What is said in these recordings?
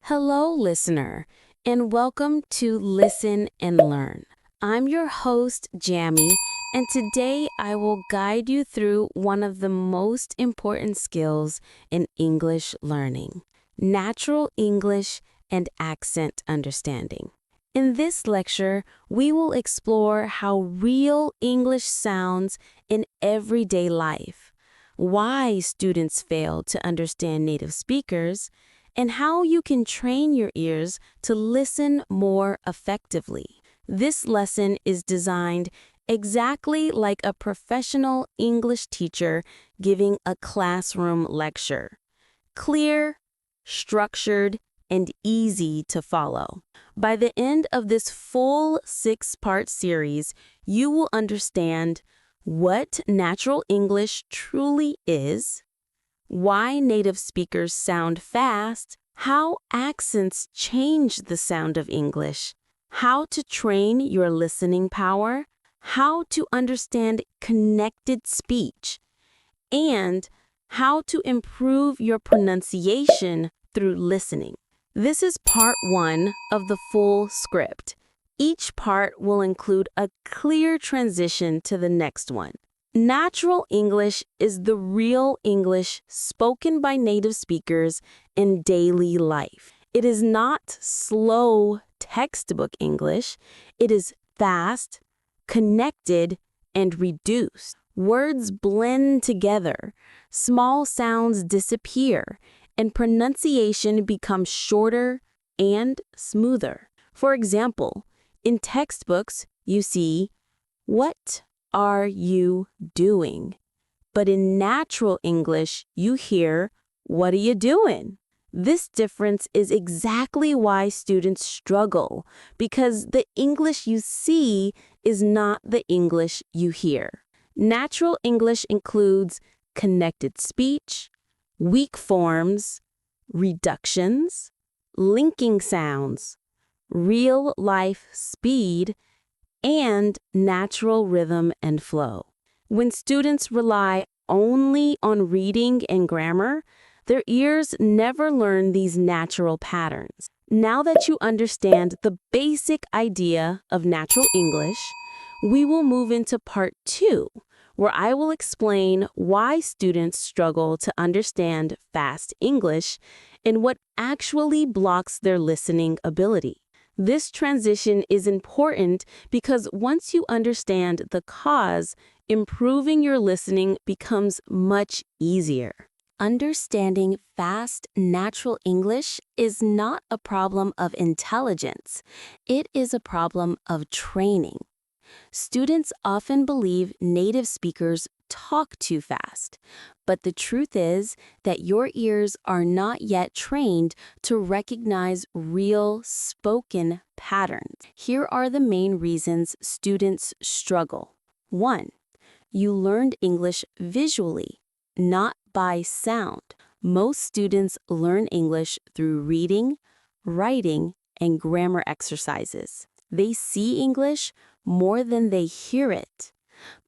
Hello, listener, and welcome to Listen and Learn. I'm your host, Jami, and today I will guide you through one of the most important skills in English learning, natural English and accent understanding. In this lecture, we will explore how real English sounds in everyday life, why students fail to understand native speakers, and how you can train your ears to listen more effectively. This lesson is designed exactly like a professional English teacher giving a classroom lecture. Clear, structured, and easy to follow. By the end of this full 6-part series, you will understand what natural English truly is, why native speakers sound fast, how accents change the sound of English, how to train your listening power, how to understand connected speech, and how to improve your pronunciation through listening. This is part 1 of the full script. Each part will include a clear transition to the next one. Natural English is the real English spoken by native speakers in daily life. It is not slow textbook English. It is fast, connected, and reduced. Words blend together, small sounds disappear, and pronunciation becomes shorter and smoother. For example, in textbooks, you see, "What are you doing?" But in natural English, you hear, "What are you doing?" This difference is exactly why students struggle, because the English you see is not the English you hear. Natural English includes connected speech, weak forms, reductions, linking sounds, real-life speed, and natural rhythm and flow. When students rely only on reading and grammar, their ears never learn these natural patterns. Now that you understand the basic idea of natural English, we will move into part 2, where I will explain why students struggle to understand fast English and what actually blocks their listening ability. This transition is important because once you understand the cause, improving your listening becomes much easier. Understanding fast, natural English is not a problem of intelligence. It is a problem of training. Students often believe native speakers talk too fast, but the truth is that your ears are not yet trained to recognize real spoken patterns. Here are the main reasons students struggle. 1. You learned English visually, not by sound. Most students learn English through reading, writing, and grammar exercises. They see English more than they hear it.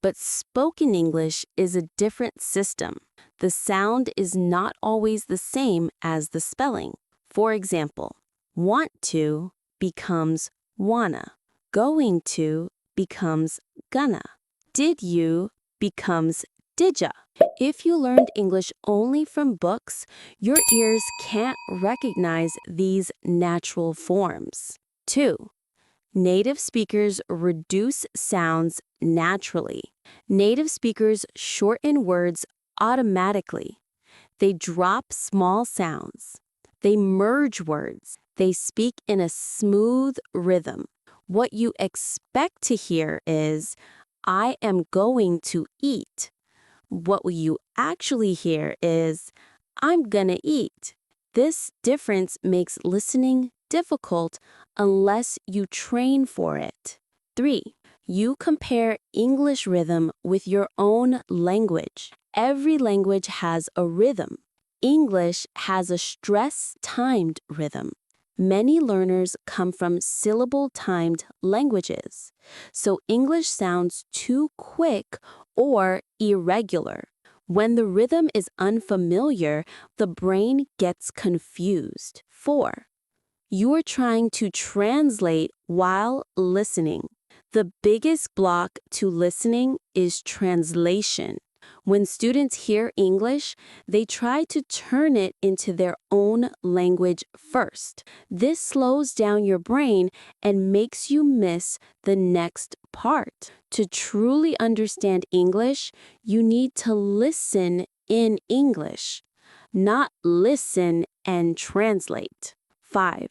But spoken English is a different system. The sound is not always the same as the spelling. For example, want to becomes wanna. Going to becomes gonna. Did you becomes didya. If you learned English only from books, your ears can't recognize these natural forms. 2. Native speakers reduce sounds naturally. Native speakers shorten words automatically. They drop small sounds. They merge words. They speak in a smooth rhythm. What you expect to hear is, "I am going to eat." What you actually hear is, "I'm gonna eat." This difference makes listening difficult unless you train for it. 3. You compare English rhythm with your own language. Every language has a rhythm. English has a stress-timed rhythm. Many learners come from syllable-timed languages, so English sounds too quick or irregular. When the rhythm is unfamiliar, the brain gets confused. 4. You are trying to translate while listening. The biggest block to listening is translation. When students hear English, they try to turn it into their own language first. This slows down your brain and makes you miss the next part. To truly understand English, you need to listen in English, not listen and translate. 5.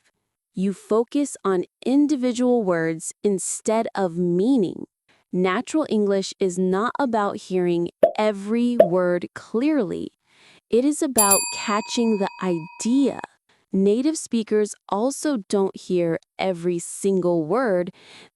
You focus on individual words instead of meaning. Natural English is not about hearing every word clearly. It is about catching the idea. Native speakers also don't hear every single word.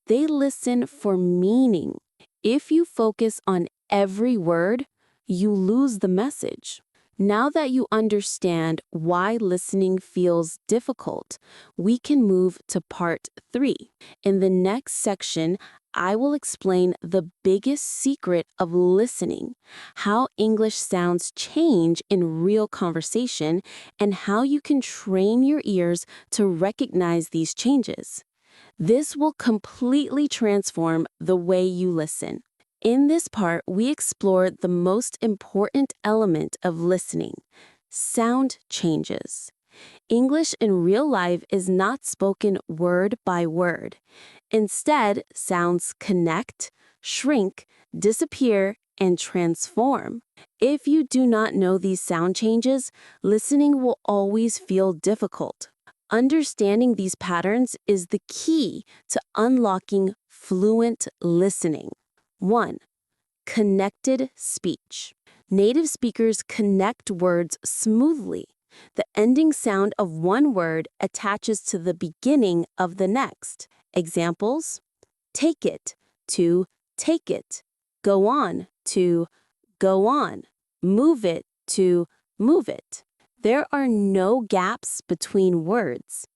They listen for meaning. If you focus on every word, you lose the message. Now that you understand why listening feels difficult, we can move to part 3. In the next section, I will explain the biggest secret of listening, how English sounds change in real conversation, and how you can train your ears to recognize these changes. This will completely transform the way you listen. In this part, we explore the most important element of listening: sound changes. English in real life is not spoken word by word. Instead, sounds connect, shrink, disappear, and transform. If you do not know these sound changes, listening will always feel difficult. Understanding these patterns is the key to unlocking fluent listening. 1. Connected speech. Native speakers connect words smoothly. The ending sound of one word attaches to the beginning of the next. Examples: take it to take it, go on to go on, move it to move it. There are no gaps between words.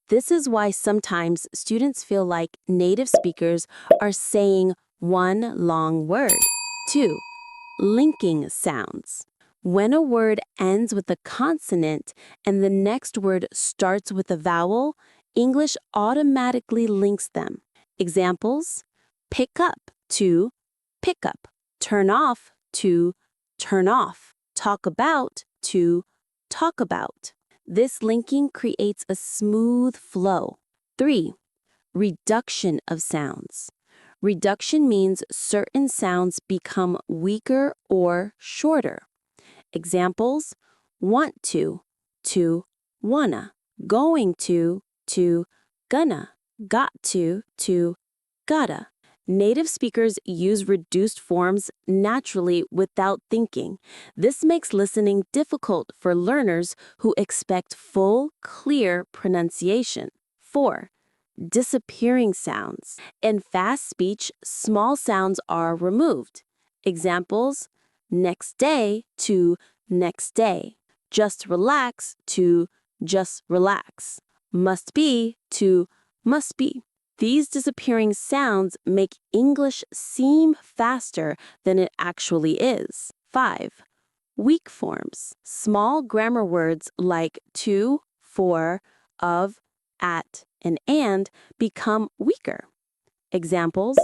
This is why sometimes students feel like native speakers are saying one long word. 2. Linking sounds. When a word ends with a consonant and the next word starts with a vowel, English automatically links them. Examples: pick up to pick up, turn off to turn off, talk about to talk about. This linking creates a smooth flow. 3. Reduction of sounds. Reduction means certain sounds become weaker or shorter. Examples: want to wanna, going to gonna, got to gotta. Native speakers use reduced forms naturally without thinking. This makes listening difficult for learners who expect full, clear pronunciation. 4. Disappearing sounds. In fast speech, small sounds are removed. Examples: next day to next day, just relax to just relax, must be to must be. These disappearing sounds make English seem faster than it actually is. 5. Weak forms. Small grammar words like to, for, of, at, and become weaker. Examples: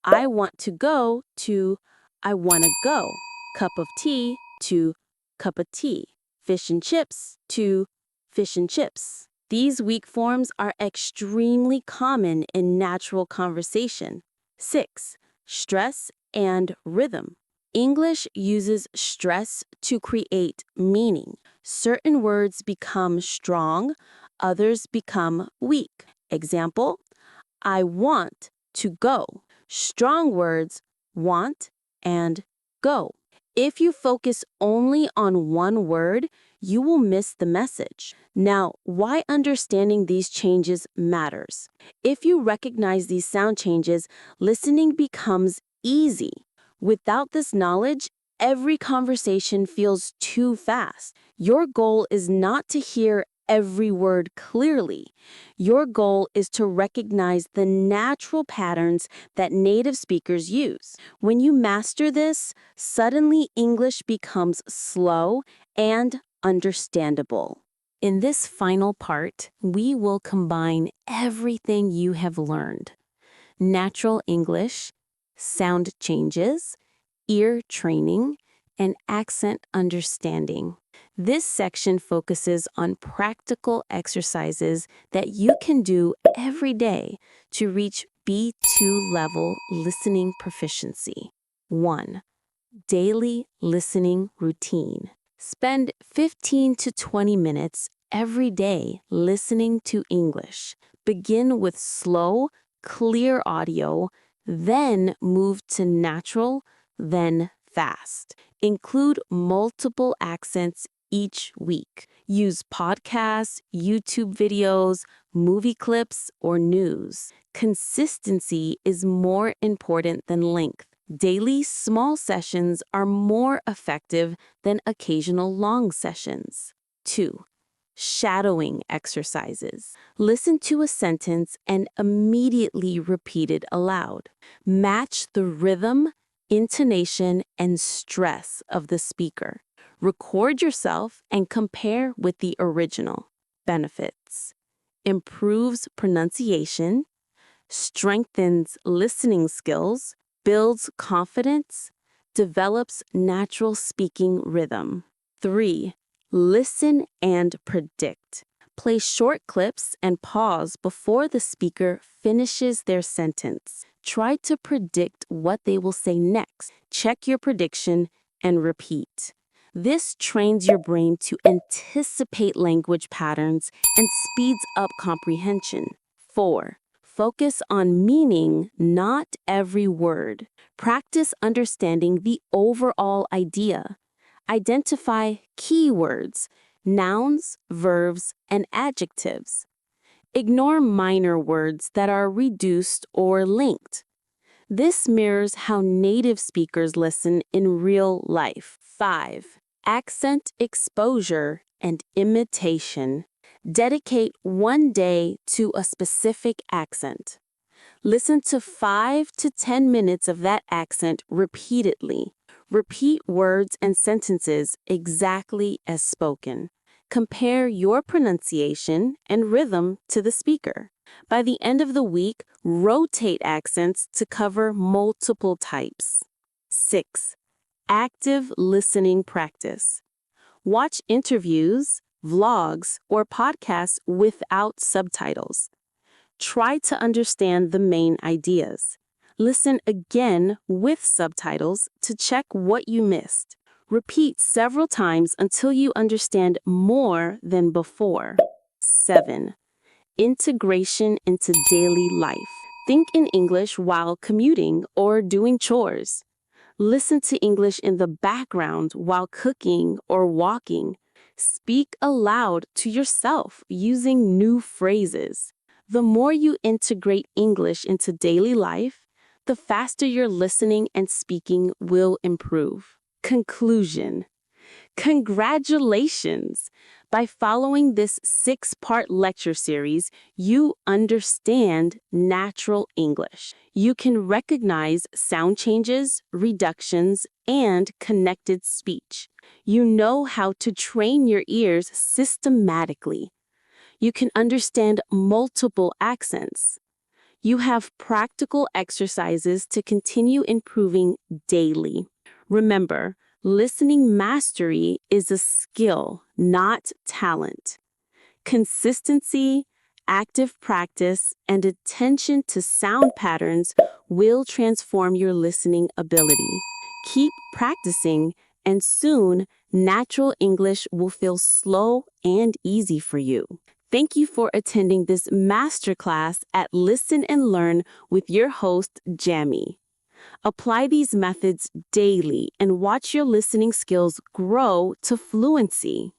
I want to go to I want to go, cup of tea to cup of tea, fish and chips to fish and chips. These weak forms are extremely common in natural conversation. 6. Stress and rhythm. English uses stress to create meaning. Certain words become strong, others become weak. Example: I want to go. Strong words want and go. If you focus only on one word, you will miss the message. Now, why understanding these changes matters. If you recognize these sound changes, listening becomes easy. Without this knowledge, every conversation feels too fast. Your goal is not to hear every word clearly. Your goal is to recognize the natural patterns that native speakers use. When you master this, suddenly English becomes slow and understandable. In this final part, we will combine everything you have learned: natural English, sound changes, ear training, and accent understanding. This section focuses on practical exercises that you can do every day to reach B2 level listening proficiency. 1. Daily listening routine. Spend 15 to 20 minutes every day listening to English. Begin with slow, clear audio, then move to natural, then fast. Include multiple accents each week. Use podcasts, YouTube videos, movie clips, or news. Consistency is more important than length. Daily small sessions are more effective than occasional long sessions. 2. Shadowing exercises. Listen to a sentence and immediately repeat it aloud. Match the rhythm, intonation, and stress of the speaker. Record yourself and compare with the original. Benefits: improves pronunciation, strengthens listening skills, builds confidence, develops natural speaking rhythm. 3. Listen and predict. Play short clips and pause before the speaker finishes their sentence. Try to predict what they will say next. Check your prediction and repeat. This trains your brain to anticipate language patterns and speeds up comprehension. 4. Focus on meaning, not every word. Practice understanding the overall idea. Identify keywords, nouns, verbs, and adjectives. Ignore minor words that are reduced or linked. This mirrors how native speakers listen in real life. 5. Accent exposure and imitation. Dedicate one day to a specific accent. Listen to 5 to 10 minutes of that accent repeatedly. Repeat words and sentences exactly as spoken. Compare your pronunciation and rhythm to the speaker. By the end of the week, rotate accents to cover multiple types. 6. Active listening practice. Watch interviews, vlogs, or podcasts without subtitles. Try to understand the main ideas. Listen again with subtitles to check what you missed. Repeat several times until you understand more than before. 7. Integration into daily life. Think in English while commuting or doing chores. Listen to English in the background while cooking or walking. Speak aloud to yourself using new phrases. The more you integrate English into daily life, the faster your listening and speaking will improve. Conclusion. Congratulations! By following this 6-part lecture series, you understand natural English. You can recognize sound changes, reductions, and connected speech. You know how to train your ears systematically. You can understand multiple accents. You have practical exercises to continue improving daily. Remember, listening mastery is a skill, not talent. Consistency, active practice, and attention to sound patterns will transform your listening ability. Keep practicing, and soon, natural English will feel slow and easy for you. Thank you for attending this masterclass at Listen and Learn with your host, Jami. Apply these methods daily and watch your listening skills grow to fluency.